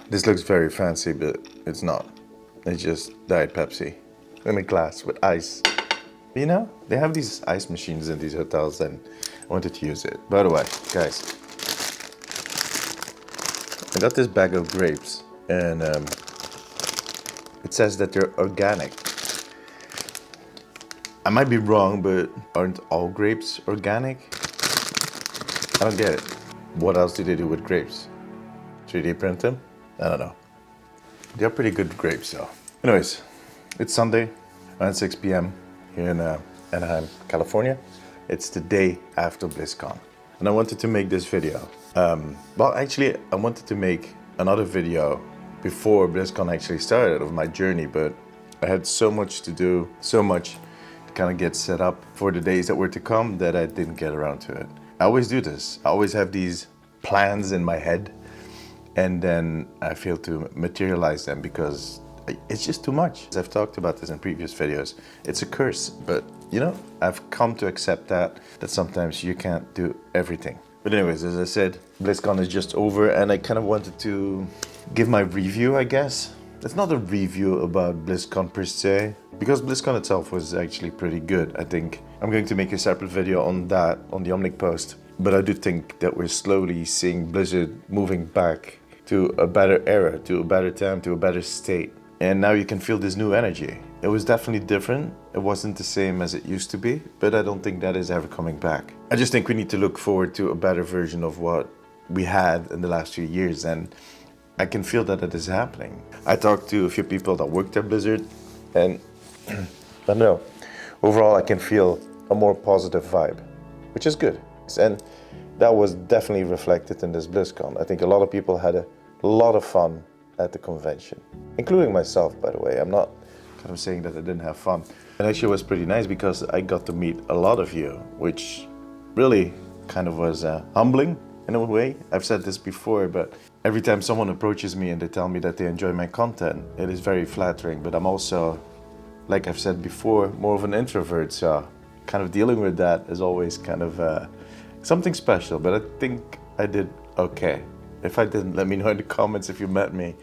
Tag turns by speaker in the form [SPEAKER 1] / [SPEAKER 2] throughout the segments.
[SPEAKER 1] This looks very fancy, but it's not. It's just Diet Pepsi in a glass with ice. You know, they have these ice machines in these hotels and I wanted to use it. By the way, guys, I got this bag of grapes and it says that they're organic. I might be wrong, but aren't all grapes organic? I don't get it. What else do they do with grapes? 3D print them? I don't know. They're pretty good grapes though. Anyways, it's Sunday around 6 p.m. here in Anaheim, California. It's the day after BlizzCon. And I wanted to make this video. Well, actually, I wanted to make another video before BlizzCon actually started of my journey, but I had so much to do, so much to kind of get set up for the days that were to come that I didn't get around to it. I always do this. I always have these plans in my head and then I fail to materialize them because it's just too much. As I've talked about this in previous videos, it's a curse, but you know, I've come to accept that sometimes you can't do everything. But anyways, as I said, BlizzCon is just over and I kind of wanted to give my review, I guess. It's not a review about BlizzCon per se, because BlizzCon itself was actually pretty good. I think I'm going to make a separate video on that, on the Omnic post. But I do think that we're slowly seeing Blizzard moving back to a better era, to a better time, to a better state. And now you can feel this new energy. It was definitely different. It wasn't the same as it used to be, but I don't think that is ever coming back. I just think we need to look forward to a better version of what we had in the last few years, and I can feel that it is happening. I talked to a few people that worked at Blizzard, and I don't know, overall I can feel a more positive vibe, which is good. And that was definitely reflected in this BlizzCon. I think a lot of people had a lot of fun at the convention, including myself, by the way. I'm not kind of saying that I didn't have fun. It actually was pretty nice because I got to meet a lot of you, which really kind of was humbling in a way. I've said this before, but every time someone approaches me and they tell me that they enjoy my content, it is very flattering. But I'm also, like I've said before, more of an introvert, so kind of dealing with that is always kind of something special. But I think I did okay. If I didn't, let me know in the comments if you met me.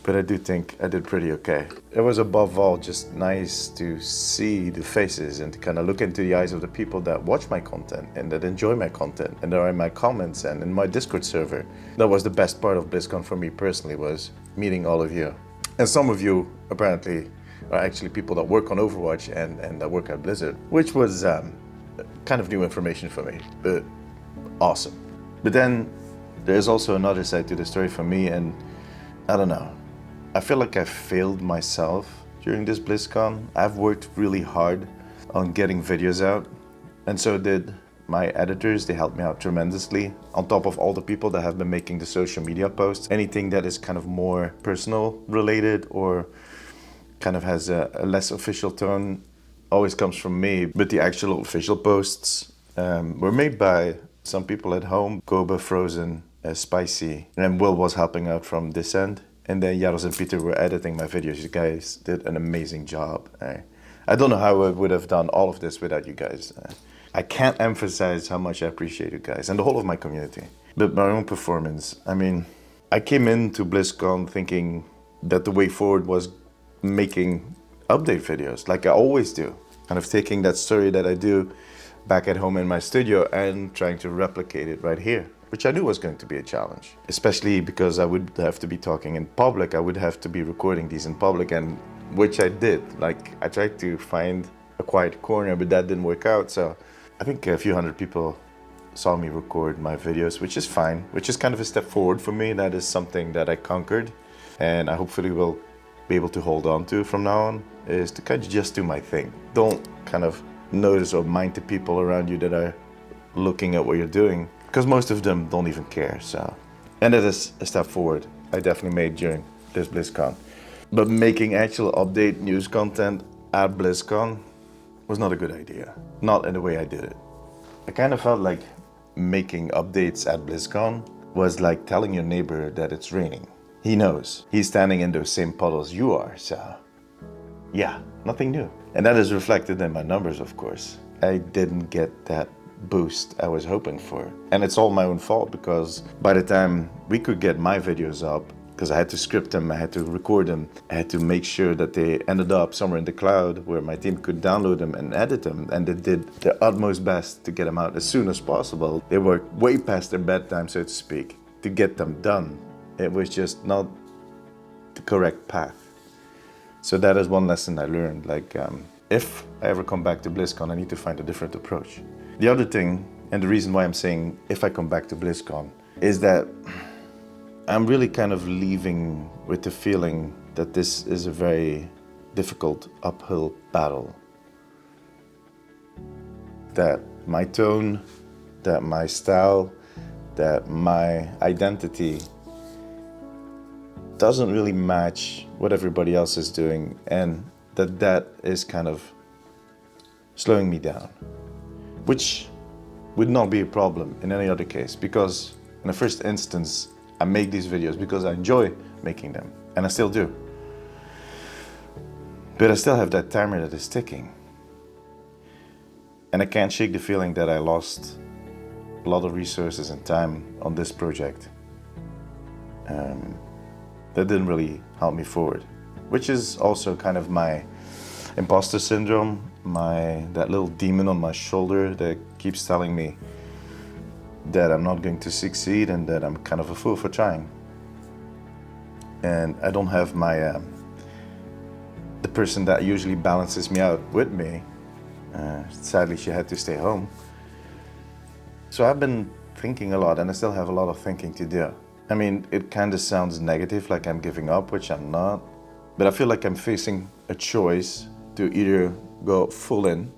[SPEAKER 1] But I do think I did pretty okay. It was above all just nice to see the faces and to kind of look into the eyes of the people that watch my content and that enjoy my content and that are in my comments and in my Discord server. That was the best part of BlizzCon for me personally, was meeting all of you. And some of you apparently are actually people that work on Overwatch and that work at Blizzard, which was kind of new information for me, but awesome. But then there's also another side to the story for me, and I don't know. I feel like I failed myself during this BlizzCon. I've worked really hard on getting videos out, and so did my editors. They helped me out tremendously, on top of all the people that have been making the social media posts. Anything that is kind of more personal related or kind of has a less official tone always comes from me, but the actual official posts were made by some people at home. Koba, Frozen, Spicy, and Will was helping out from this end. And then Jaros and Peter were editing my videos. You guys did an amazing job. I don't know how I would have done all of this without you guys. I can't emphasize how much I appreciate you guys and the whole of my community. But my own performance, I mean, I came into BlizzCon thinking that the way forward was making update videos like I always do. Kind of taking that story that I do back at home in my studio and trying to replicate it right here, which I knew was going to be a challenge, especially because I would have to be talking in public. I would have to be recording these in public, and which I did. Like, I tried to find a quiet corner, but that didn't work out. So I think a few hundred people saw me record my videos, which is fine, which is kind of a step forward for me. That is something that I conquered, and I hopefully will be able to hold on to from now on, is to kind of just do my thing. Don't kind of notice or mind the people around you that are looking at what you're doing, because most of them don't even care. So, and that is a step forward I definitely made during this BlizzCon. But making actual update news content at BlizzCon was not a good idea. Not in the way I did it. I kind of felt like making updates at BlizzCon was like telling your neighbor that it's raining. He knows. He's standing in those same puddles you are, so yeah, nothing new. And that is reflected in my numbers, of course. I didn't get that boost I was hoping for. And it's all my own fault, because by the time we could get my videos up, because I had to script them, I had to record them, I had to make sure that they ended up somewhere in the cloud where my team could download them and edit them, and they did their utmost best to get them out as soon as possible. They worked way past their bedtime, so to speak, to get them done. It was just not the correct path. So that is one lesson I learned. Like, if I ever come back to BlizzCon, I need to find a different approach. The other thing, and the reason why I'm saying if I come back to BlizzCon, is that I'm really kind of leaving with the feeling that this is a very difficult uphill battle. That my tone, that my style, that my identity doesn't really match what everybody else is doing, and that is kind of slowing me down, which would not be a problem in any other case, because in the first instance I make these videos because I enjoy making them, and I still do. But I still have that timer that is ticking, and I can't shake the feeling that I lost a lot of resources and time on this project. That didn't really help me forward, which is also kind of my imposter syndrome, that little demon on my shoulder that keeps telling me that I'm not going to succeed and that I'm kind of a fool for trying. And I don't have my the person that usually balances me out with me. Sadly, she had to stay home. So I've been thinking a lot, and I still have a lot of thinking to do. I mean, it kind of sounds negative, like I'm giving up, which I'm not. But I feel like I'm facing a choice to either go full in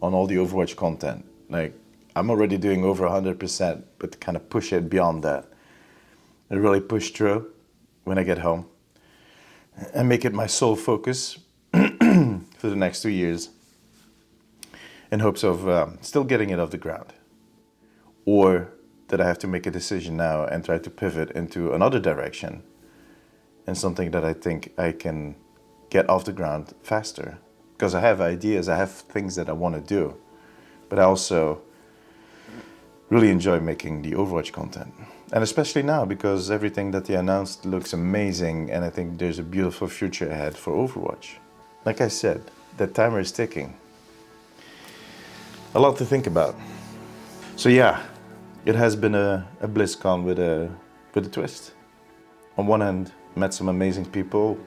[SPEAKER 1] on all the Overwatch content. Like, I'm already doing over 100%, but to kind of push it beyond that. And really push through when I get home. And make it my sole focus for the next 2 years. In hopes of still getting it off the ground. Or that I have to make a decision now and try to pivot into another direction. And something that I think I can get off the ground faster. Because I have ideas, I have things that I want to do. But I also really enjoy making the Overwatch content. And especially now, because everything that they announced looks amazing, and I think there's a beautiful future ahead for Overwatch. Like I said, the timer is ticking. A lot to think about. So yeah, it has been a BlizzCon with a twist. On one hand, met some amazing people.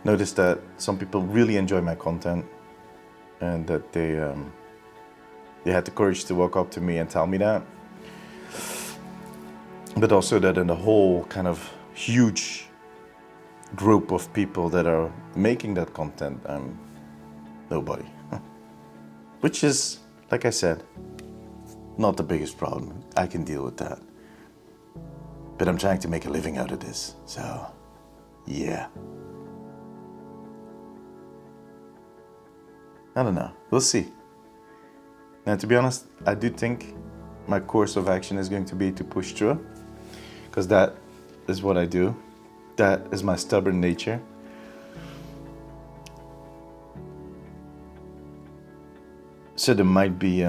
[SPEAKER 1] Noticed that some people really enjoy my content, and that they had the courage to walk up to me and tell me that. But also that in the whole kind of huge group of people that are making that content, I'm nobody. Which is, like I said, not the biggest problem. I can deal with that. But I'm trying to make a living out of this, so yeah. I don't know, we'll see. Now, to be honest, I do think my course of action is going to be to push through, because that is what I do. That is my stubborn nature. So there might be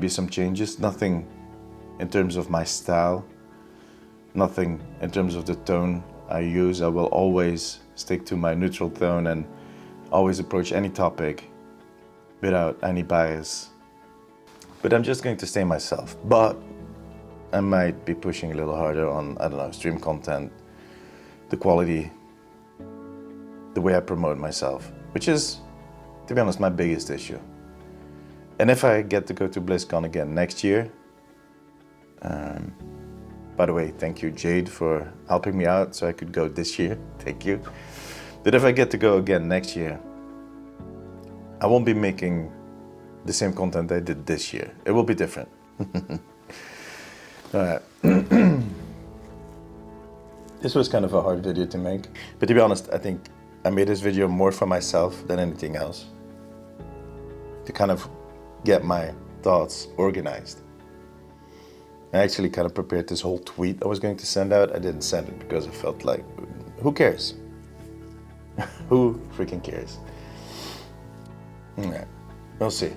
[SPEAKER 1] some changes. Nothing in terms of my style. Nothing in terms of the tone I use. I will always stick to my neutral tone and always approach any topic without any bias. But I'm just going to stay myself. But I might be pushing a little harder on, I don't know, stream content, the quality, the way I promote myself, which is, to be honest, my biggest issue. And if I get to go to BlizzCon again next year, by the way, thank you, Jade, for helping me out so I could go this year. Thank you. But if I get to go again next year, I won't be making the same content I did this year. It will be different. Alright. This was kind of a hard video to make. But to be honest, I think I made this video more for myself than anything else. To kind of get my thoughts organized. I actually kind of prepared this whole tweet I was going to send out. I didn't send it because I felt like, who cares? Who freaking cares? Alright, we'll see.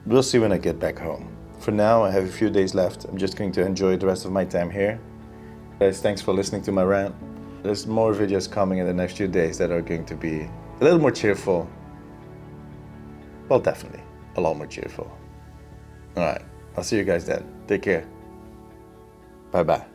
[SPEAKER 1] we'll see when I get back home. For now, I have a few days left. I'm just going to enjoy the rest of my time here. Guys, thanks for listening to my rant. There's more videos coming in the next few days that are going to be a little more cheerful. Well, definitely a lot more cheerful. All right, I'll see you guys then. Take care. Bye-bye.